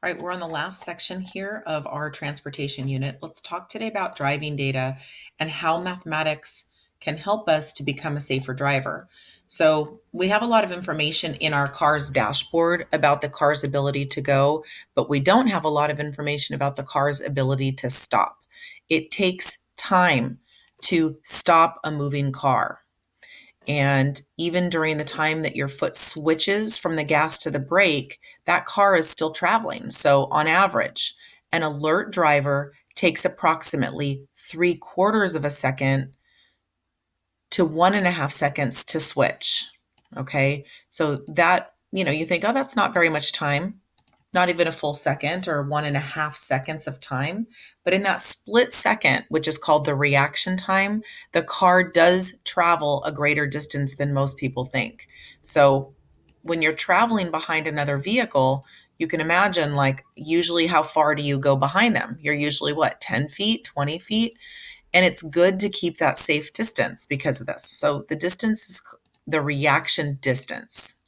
All right, we're on the last section here of our transportation unit. Let's talk today about driving data and how mathematics can help us to become a safer driver. So we have a lot of information in our car's dashboard about the car's ability to go, but we don't have a lot of information about the car's ability to stop. It takes time to stop a moving car. And even during the time that your foot switches from the gas to the brake, that car is still traveling. So, on average, an alert driver takes approximately 3/4 of a second to 1.5 seconds to switch. Okay. So, that, you think, oh, that's not very much time, not even a full second or 1.5 seconds of time. But in that split second, which is called the reaction time, the car does travel a greater distance than most people think. So when you're traveling behind another vehicle, you can imagine, like, usually how far do you go behind them? You're usually what, 10 feet, 20 feet? And it's good to keep that safe distance because of this. So the distance is the reaction distance.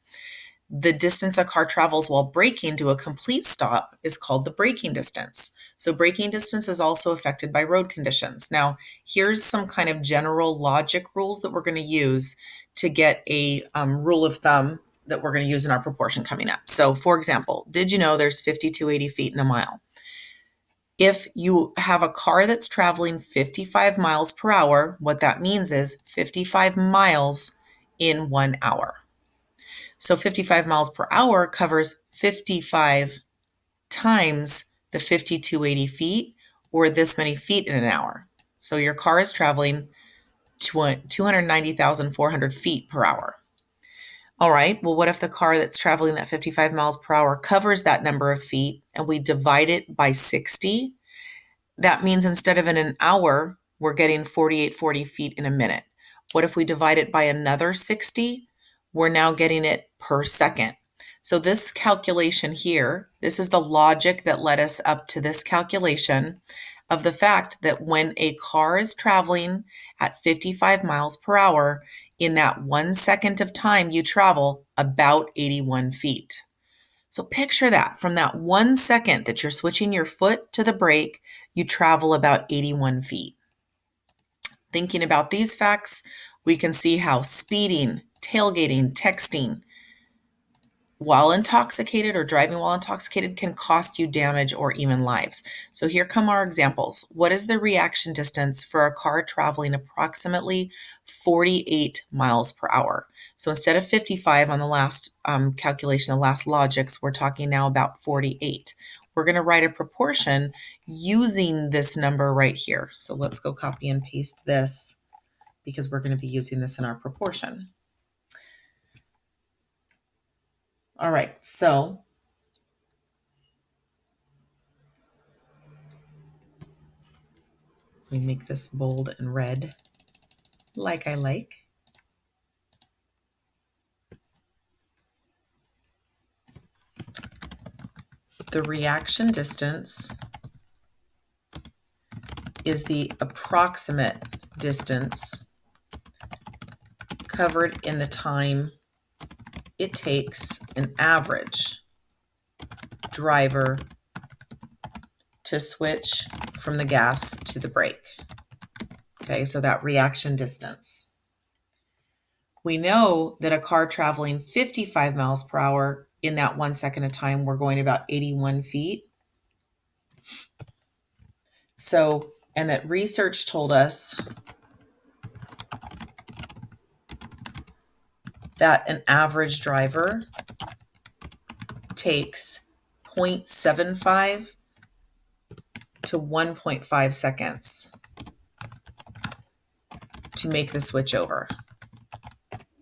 The distance a car travels while braking to a complete stop is called the braking distance. So braking distance is also affected by road conditions. Now, here's some kind of general logic rules that we're going to use to get a rule of thumb that we're going to use in our proportion coming up. So, for example, did you know there's 5,280 feet in a mile? If you have a car that's traveling 55 miles per hour, what that means is 55 miles in 1 hour. So 55 miles per hour covers 55 times the 5,280 feet, or this many feet in an hour. So your car is traveling 290,400 feet per hour. All right, well, what if the car that's traveling that 55 miles per hour covers that number of feet and we divide it by 60? That means instead of in an hour, we're getting 4,840 feet in a minute. What if we divide it by another 60? We're now getting it per second. So this calculation here, this is the logic that led us up to this calculation of the fact that when a car is traveling at 55 miles per hour, in that 1 second of time, you travel about 81 feet. So picture that from that 1 second that you're switching your foot to the brake, you travel about 81 feet. Thinking about these facts, we can see how speeding, tailgating, texting while intoxicated or driving while intoxicated can cost you damage or even lives. So here come our examples. What is the reaction distance for a car traveling approximately 48 miles per hour? So instead of 55 on the last calculation, the last logics, we're talking now about 48. We're going to write a proportion using this number right here. So let's go copy and paste this because we're going to be using this in our proportion. All right, so we make this bold and red like I like. The reaction distance is the approximate distance covered in the time it takes an average driver to switch from the gas to the brake. Okay, so that reaction distance. We know that a car traveling 55 miles per hour in that 1 second of time, we're going about 81 feet. So, and that research told us that an average driver takes 0.75 to 1.5 seconds to make the switch over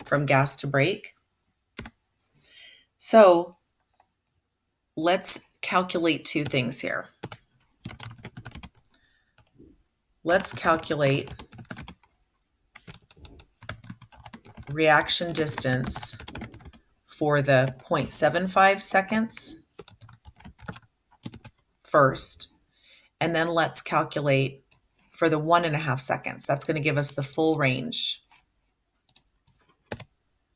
from gas to brake. So let's calculate two things here. Let's calculate reaction distance for the 0.75 seconds first, and then let's calculate for the 1.5 seconds. That's going to give us the full range.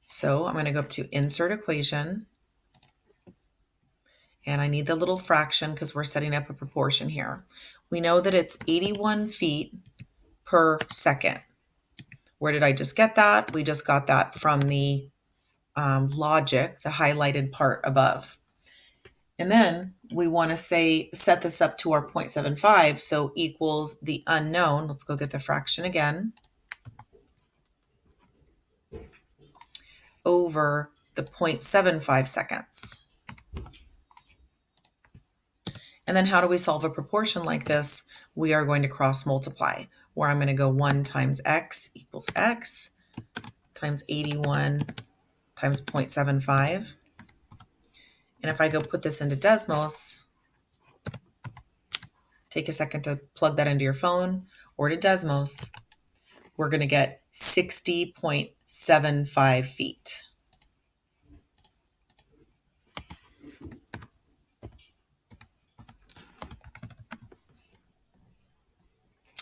So I'm going to go up to Insert Equation, And I need the little fraction because we're setting up a proportion here. We know that it's 81 feet per second. Where did I just get that? We just got that from the logic, the highlighted part above. And then we want to set this up to our 0.75, so equals the unknown. Let's go get the fraction again. Over the 0.75 seconds. And then how do we solve a proportion like this? We are going to cross multiply, where I'm going to go 1 times x equals x times 81 times 0.75. And if I go put this into Desmos, take a second to plug that into your phone or to Desmos, we're going to get 60.75 feet.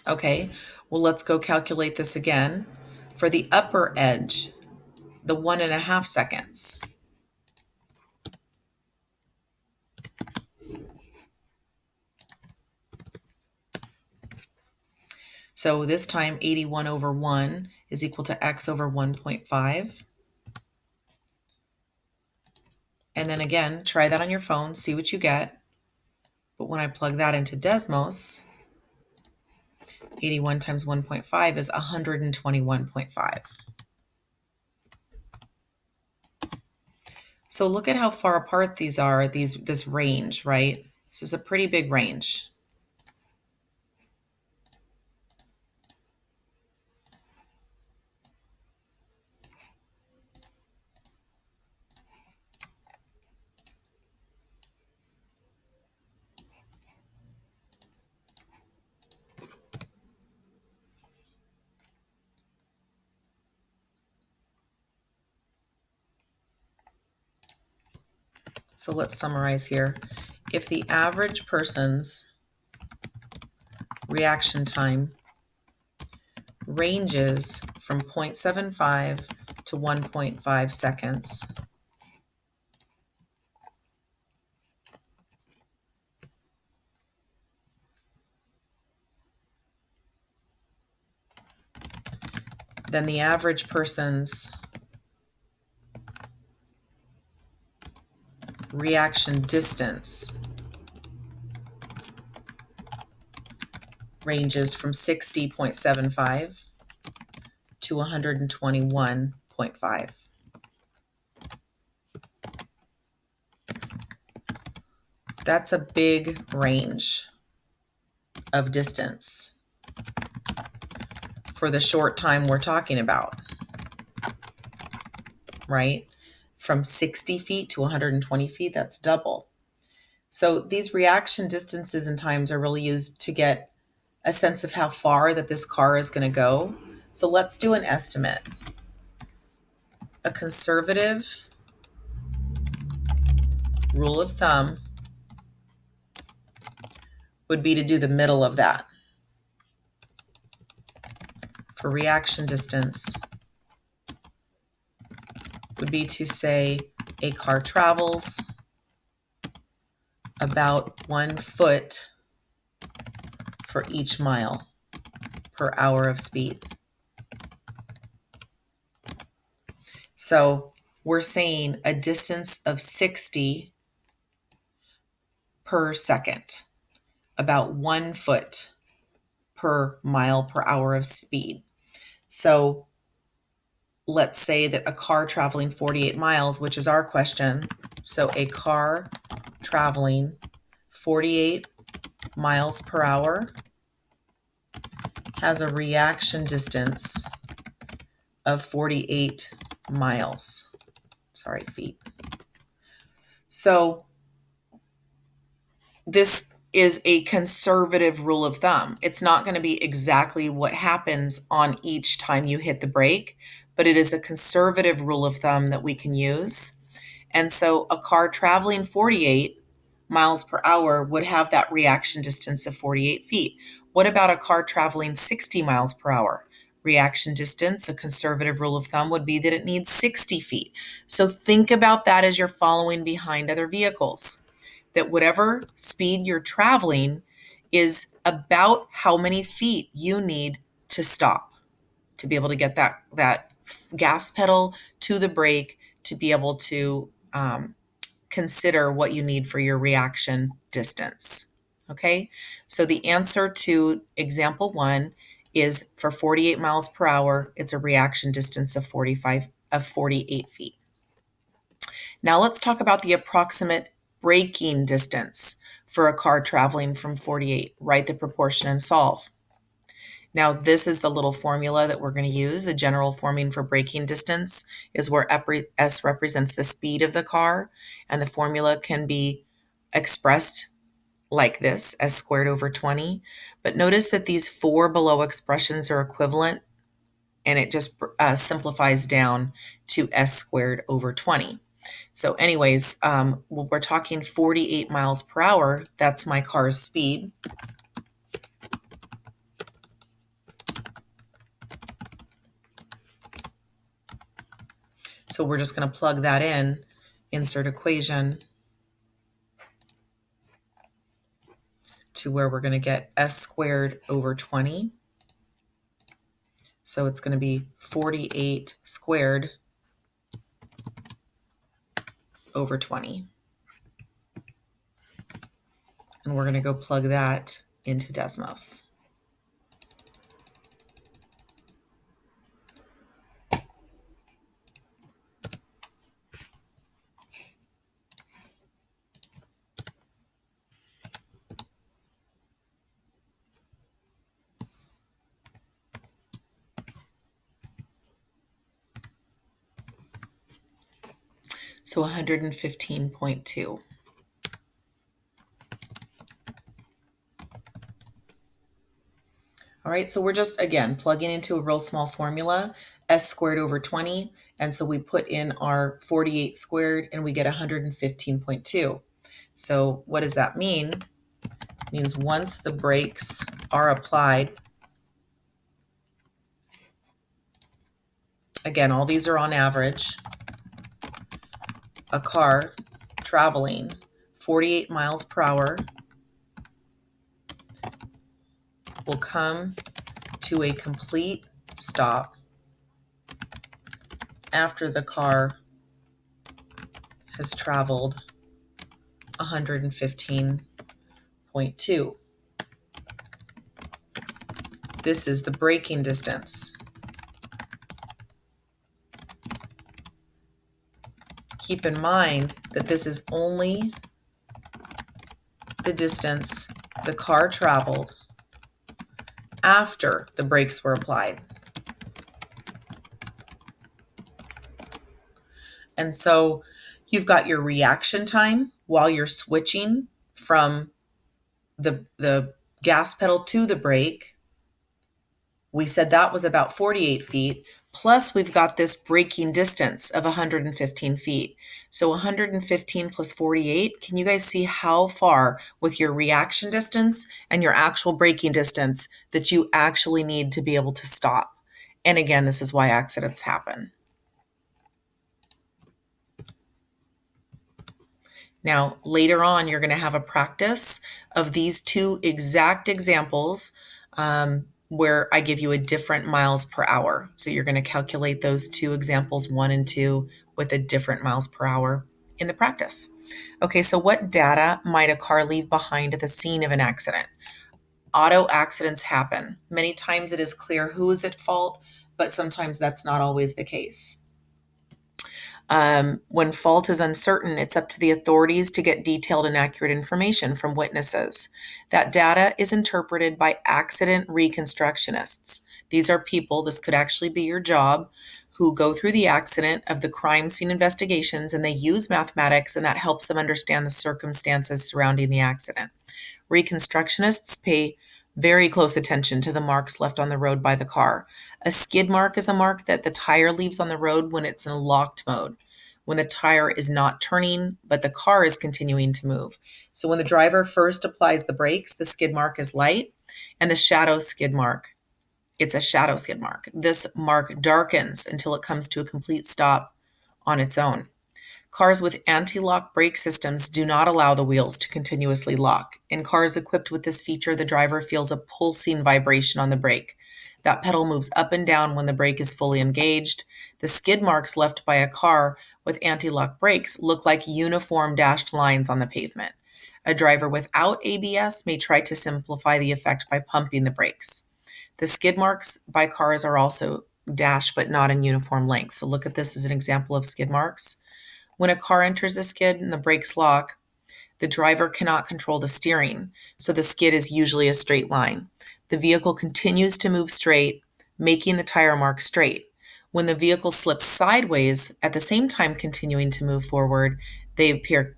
Okay, well, let's go calculate this again. For the upper edge, the 1.5 seconds. So this time 81 over 1 is equal to x over 1.5. And then again, try that on your phone, see what you get. But when I plug that into Desmos, 81 times 1.5 is 121.5. So look at how far apart these are, this range, right? This is a pretty big range. So let's summarize here. If the average person's reaction time ranges from 0.75 to 1.5 seconds, then the average person's reaction distance ranges from 60.75 to 121.5. That's a big range of distance for the short time we're talking about, right? From 60 feet to 120 feet, that's double. So these reaction distances and times are really used to get a sense of how far that this car is going to go. So let's do an estimate. A conservative rule of thumb would be to do the middle of that. For reaction distance would be to say a car travels about 1 foot for each mile per hour of speed. So we're saying a distance of 60 per second, about 1 foot per mile per hour of speed. So let's say that a car traveling 48 miles, which is our question. So a car traveling 48 miles per hour has a reaction distance of 48 miles. Sorry, feet. So this is a conservative rule of thumb. It's not going to be exactly what happens on each time you hit the brake, but it is a conservative rule of thumb that we can use. And so a car traveling 48 miles per hour would have that reaction distance of 48 feet. What about a car traveling 60 miles per hour? Reaction distance, a conservative rule of thumb would be that it needs 60 feet. So think about that as you're following behind other vehicles. that whatever speed you're traveling is about how many feet you need to stop to be able to get that gas pedal to the brake to be able to consider what you need for your reaction distance. Okay, so the answer to example 1 is for 48 miles per hour, it's a reaction distance of 48 feet. Now let's talk about the approximate braking distance for a car traveling from 48. Write the proportion and solve. Now, this is the little formula that we're going to use. The general forming for braking distance is where S represents the speed of the car, and the formula can be expressed like this, S squared over 20. But notice that these 4 below expressions are equivalent, and it just simplifies down to S squared over 20. So anyways, we're talking 48 miles per hour. That's my car's speed. So we're just going to plug that in, insert equation to where we're going to get S squared over 20. So it's going to be 48 squared over 20. And we're going to go plug that into Desmos. So 115.2. All right, so we're just, again, plugging into a real small formula, S squared over 20. And so we put in our 48 squared and we get 115.2. So what does that mean? It means once the brakes are applied, again, all these are on average, a car traveling 48 miles per hour will come to a complete stop after the car has traveled 115.2. This is the braking distance. Keep in mind that this is only the distance the car traveled after the brakes were applied. And so you've got your reaction time while you're switching from the gas pedal to the brake. We said that was about 48 feet. Plus, we've got this braking distance of 115 feet. So 115 plus 48, can you guys see how far with your reaction distance and your actual braking distance that you actually need to be able to stop? And again, this is why accidents happen. Now, later on, you're going to have a practice of these 2 exact examples where I give you a different miles per hour. So you're going to calculate those 2 examples, 1 and 2, with a different miles per hour in the practice. Okay, so what data might a car leave behind at the scene of an accident? Auto accidents happen. Many times it is clear who is at fault, but sometimes that's not always the case. When fault is uncertain, it's up to the authorities to get detailed and accurate information from witnesses. That data is interpreted by accident reconstructionists. These are people, this could actually be your job, who go through the accident of the crime scene investigations, and they use mathematics, and that helps them understand the circumstances surrounding the accident. Reconstructionists pay very close attention to the marks left on the road by the car. A skid mark is a mark that the tire leaves on the road when it's in locked mode, when the tire is not turning, but the car is continuing to move. So when the driver first applies the brakes, the skid mark is light, and the shadow skid mark, it's a shadow skid mark. This mark darkens until it comes to a complete stop on its own. Cars with anti-lock brake systems do not allow the wheels to continuously lock. In cars equipped with this feature, the driver feels a pulsing vibration on the brake. That pedal moves up and down when the brake is fully engaged. The skid marks left by a car with anti-lock brakes look like uniform dashed lines on the pavement. A driver without ABS may try to simplify the effect by pumping the brakes. The skid marks by cars are also dashed but not in uniform length. So look at this as an example of skid marks. When a car enters the skid and the brakes lock, the driver cannot control the steering, so the skid is usually a straight line. The vehicle continues to move straight, making the tire mark straight. When the vehicle slips sideways, at the same time continuing to move forward, they appear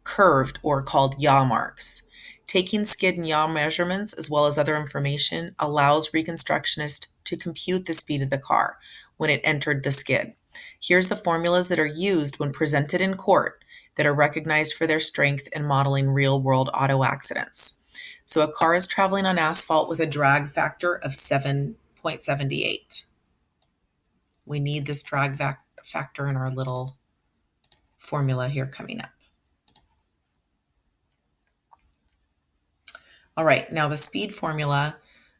curved or called yaw marks. Taking skid and yaw measurements as well as other information allows reconstructionists to compute the speed of the car when it entered the skid. Here's the formulas that are used when presented in court that are recognized for their strength in modeling real-world auto accidents. So a car is traveling on asphalt with a drag factor of 7.78. We need this drag factor in our little formula here coming up. All right, now the speed formula,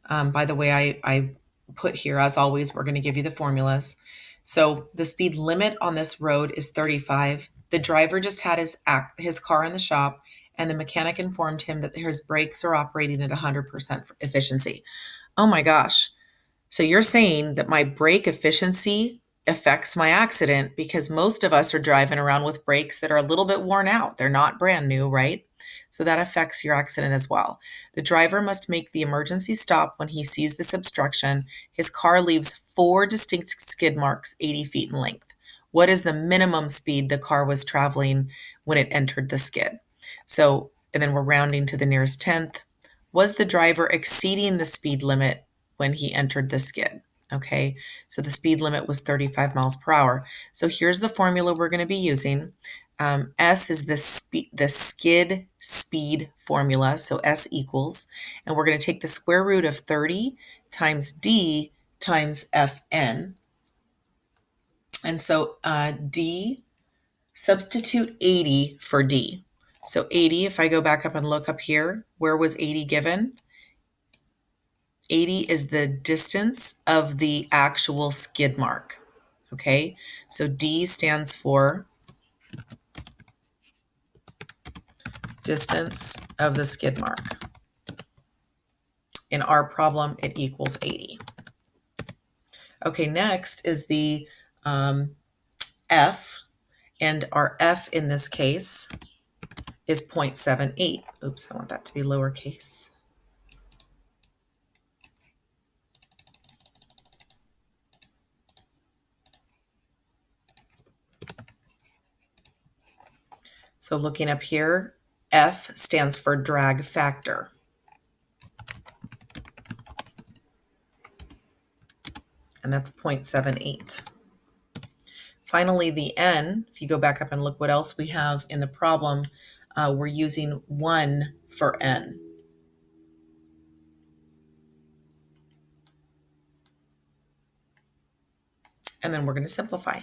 by the way, I put here, as always, we're going to give you the formulas. So the speed limit on this road is 35. The driver just had his car in the shop, and the mechanic informed him that his brakes are operating at 100% efficiency. Oh my gosh. So you're saying that my brake efficiency affects my accident because most of us are driving around with brakes that are a little bit worn out. They're not brand new, right? So that affects your accident as well. The driver must make the emergency stop when he sees this obstruction. His car leaves 4 distinct skid marks 80 feet in length. What is the minimum speed the car was traveling when it entered the skid? So, and then we're rounding to the nearest tenth. Was the driver exceeding the speed limit when he entered the skid? Okay, so the speed limit was 35 miles per hour. So here's the formula we're going to be using. S is the skid speed formula, so S equals, and we're going to take the square root of 30 times D times Fn. And so D, substitute 80 for D. So 80, if I go back up and look up here, where was 80 given? 80 is the distance of the actual skid mark. Okay, so D stands for distance of the skid mark. In our problem, it equals 80. Okay, next is the F, and our F in this case is 0.78. Oops, I want that to be lowercase. So looking up here, F stands for drag factor. And that's 0.78. Finally, the N, if you go back up and look what else we have in the problem, we're using 1 for N. And then we're going to simplify.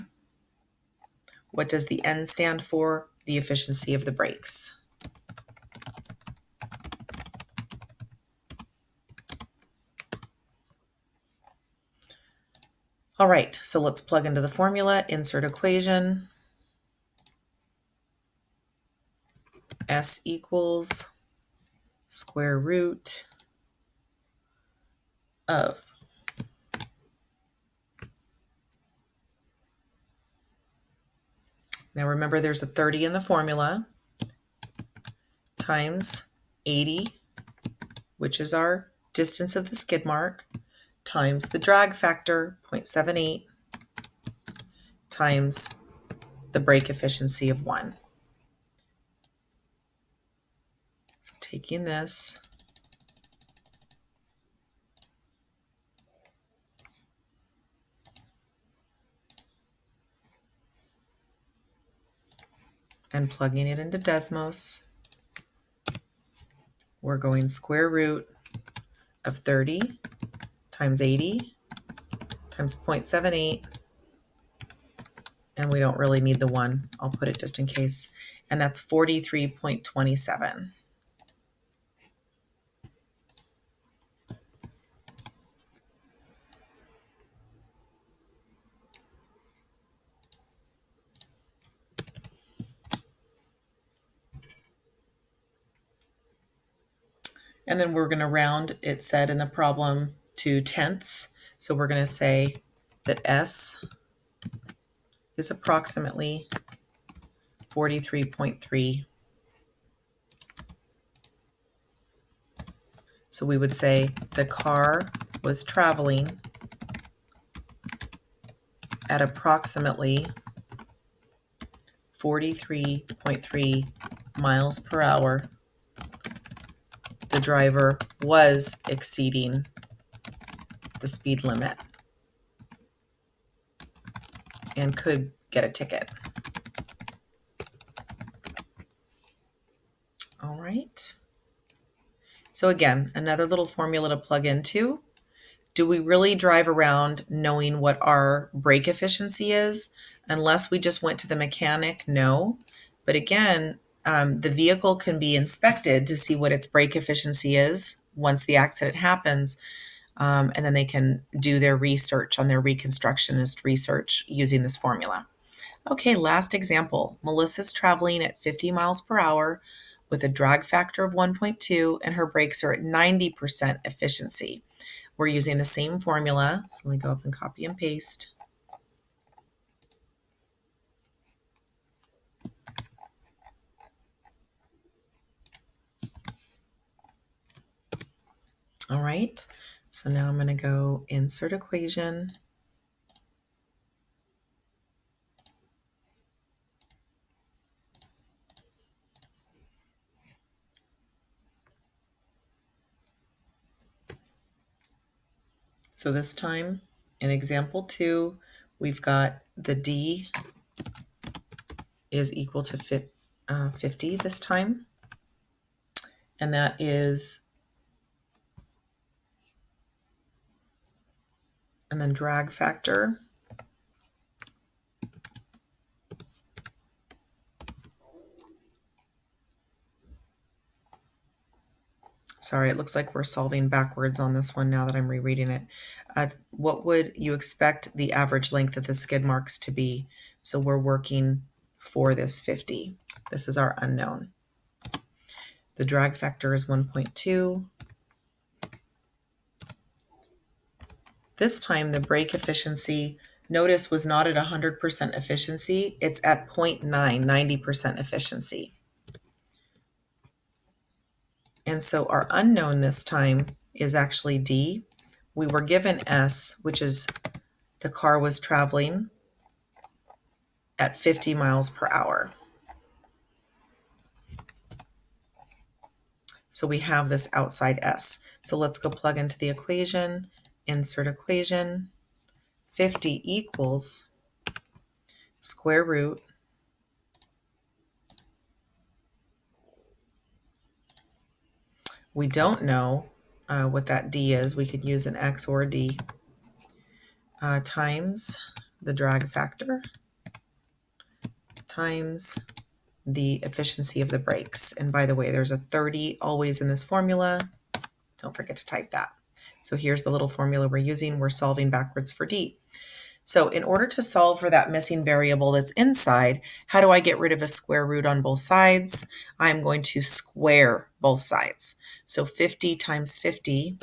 What does the N stand for? The efficiency of the brakes. All right, so let's plug into the formula, insert equation. S equals square root of now remember there's a 30 in the formula times 80, which is our distance of the skid mark, times the drag factor, 0.78, times the brake efficiency of 1. So taking this, and plugging it into Desmos, we're going square root of 30 times 80 times 0.78 and we don't really need the 1. I'll put it just in case. And that's 43.27. And then we're going to round, it said in the problem, to tenths. So we're going to say that S is approximately 43.3. So we would say the car was traveling at approximately 43.3 miles per hour. The driver was exceeding the speed limit and could get a ticket. All right. So again, another little formula to plug into. Do we really drive around knowing what our brake efficiency is? Unless we just went to the mechanic, no. But again, the vehicle can be inspected to see what its brake efficiency is once the accident happens. And then they can do their research on their reconstructionist research using this formula. Okay, last example. Melissa's traveling at 50 miles per hour with a drag factor of 1.2 and her brakes are at 90% efficiency. We're using the same formula. So let me go up and copy and paste. All right. So now I'm going to go insert equation. So this time in example 2, we've got the D is equal to 50 this time. And that is, and then drag factor. Sorry, it looks like we're solving backwards on this one now that I'm rereading it. What would you expect the average length of the skid marks to be? So we're working for this 50. This is our unknown. The drag factor is 1.2. This time the brake efficiency, notice, was not at 100% efficiency. It's at 0.9, 90% efficiency. And so our unknown this time is actually D. We were given S, which is the car was traveling at 50 miles per hour. So we have this outside S. So let's go plug into the equation, insert equation. 50 equals square root we don't know what that D is. We could use an X or a D times the drag factor times the efficiency of the brakes. And by the way, there's a 30 always in this formula. Don't forget to type that. So here's the little formula we're using. We're solving backwards for D. So in order to solve for that missing variable that's inside, how do I get rid of a square root on both sides? I'm going to square both sides. So 50 times 50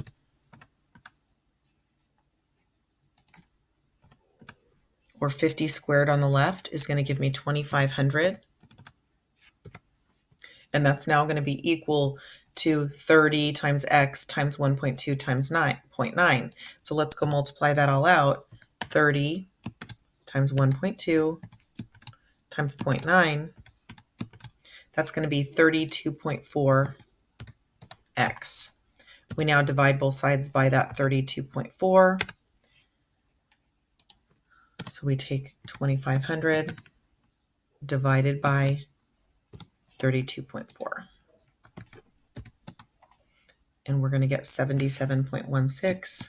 or 50 squared on the left is going to give me 2,500. And that's now going to be equal to 30 times x times 1.2 times 9.9. So let's go multiply that all out. 30 times 1.2 times 0.9, that's going to be 32.4x. We now divide both sides by that 32.4. So we take 2,500 divided by 32.4. And we're going to get 77.16.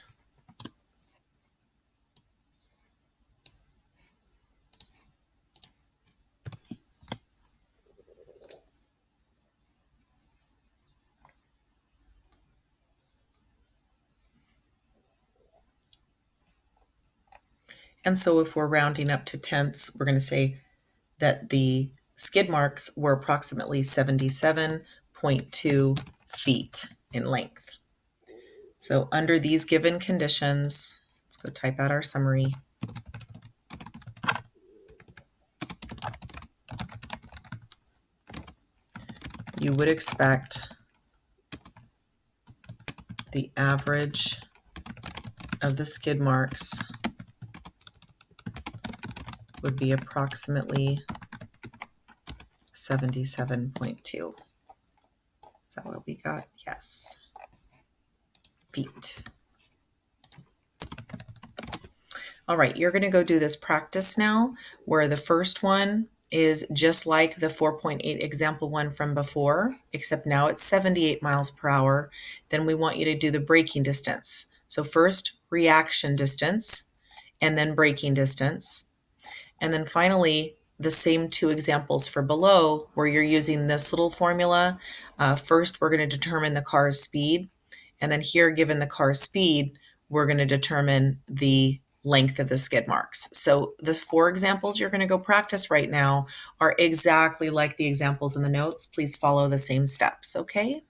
And so if we're rounding up to tenths, we're going to say that the skid marks were approximately 77.2 feet in length. So under these given conditions, let's go type out our summary. You would expect the average of the skid marks would be approximately 77.2. Is that what we got? Yes. Feet. All right, you're going to go do this practice now, where the first one is just like the 4.8 example one from before, except now it's 78 miles per hour. Then we want you to do the braking distance. So first reaction distance, and then braking distance. And then finally, the same two examples for below, where you're using this little formula. First, we're going to determine the car's speed. And then here, given the car's speed, we're going to determine the length of the skid marks. So the 4 examples you're going to go practice right now are exactly like the examples in the notes. Please follow the same steps, okay?